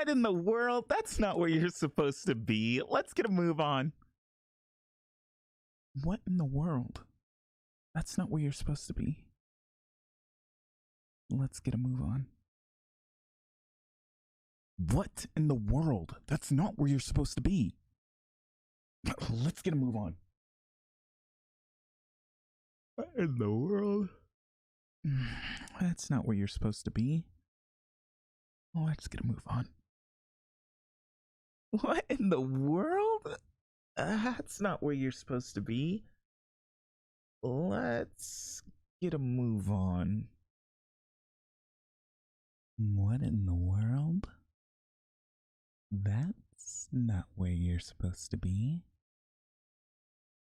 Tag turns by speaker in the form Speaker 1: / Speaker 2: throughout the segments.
Speaker 1: What in the world? That's not where you're supposed to be. Let's get a move on. What in the world? That's not where you're supposed to be. Let's get a move on. What in the world? That's not where you're supposed to be. Let's get a move on. What in the world? That's not where you're supposed to be. Let's get a move on. What in the world? That's not where you're supposed to be. Let's get a move on. What in the world? That's not where you're supposed to be.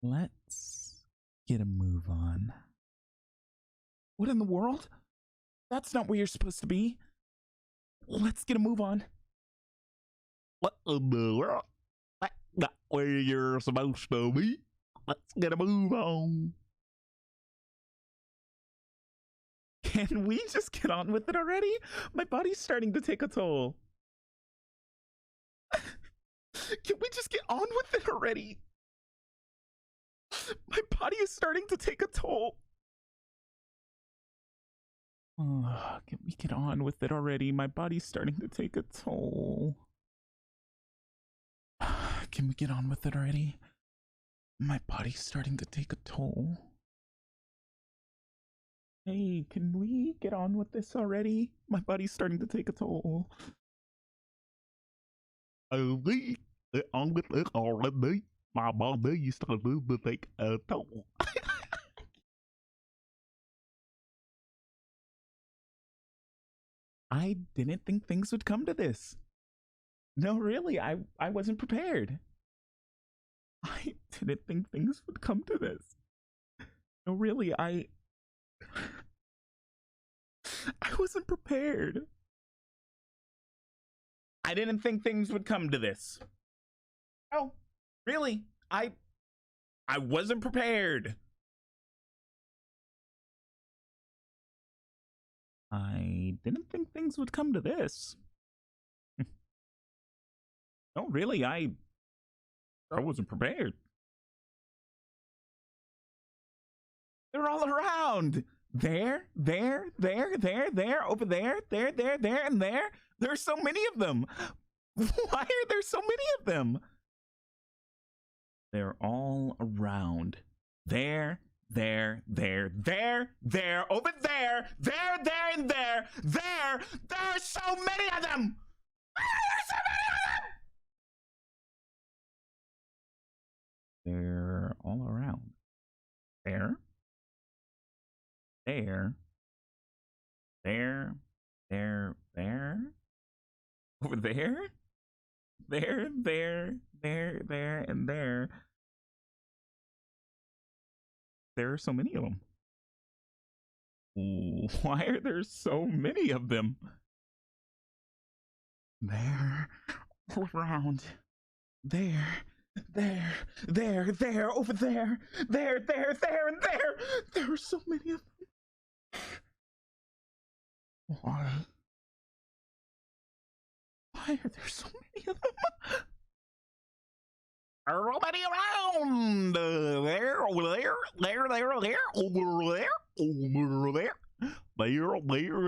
Speaker 1: Let's get a move on. What in the world? That's not where you're supposed to be. Let's get a move on. What in the world? That's not where you're supposed to be. Let's get a move on. Can we just get on with it already? My body's starting to take a toll. Can we just get on with it already? My body is starting to take a toll. Can we get on with it already? My body's starting to take a toll. Can we get on with it already? My body's starting to take a toll. Hey, can we get on with this already? My body's starting to take a toll. We get on with it already. My body's starting to take a toll. I didn't think things would come to this. No, really, I wasn't prepared. I didn't think things would come to this. No, really, I wasn't prepared. I didn't think things would come to this. Oh, really, I wasn't prepared. I didn't think things would come to this. No, really, I wasn't prepared. They're all around. There, over there, there, and there. There are so many of them. Why are there so many of them? They're all around. There, over there, and there. There are so many of them. There's so many of them. They're all around. There, over there, there, and there. There are so many of them. Why are there so many of them? They're all around. There, over there, there, and there. There are so many of them. Why are there so many of them? Everybody around. There, over there, there, over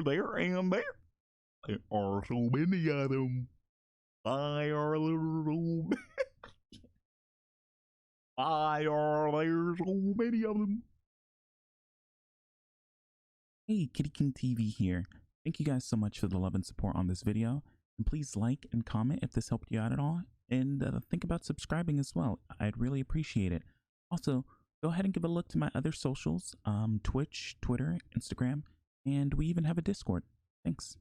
Speaker 1: there, and there. There are so many of them. Why are there so many of them? Hey, Kitty King TV here. Thank you guys so much for the love and support on this video. And please like and comment if this helped you out at all. And think about subscribing as well. I'd really appreciate it. Also, go ahead and give a look to my other socials, Twitch, Twitter, Instagram, and we even have a Discord. Thanks.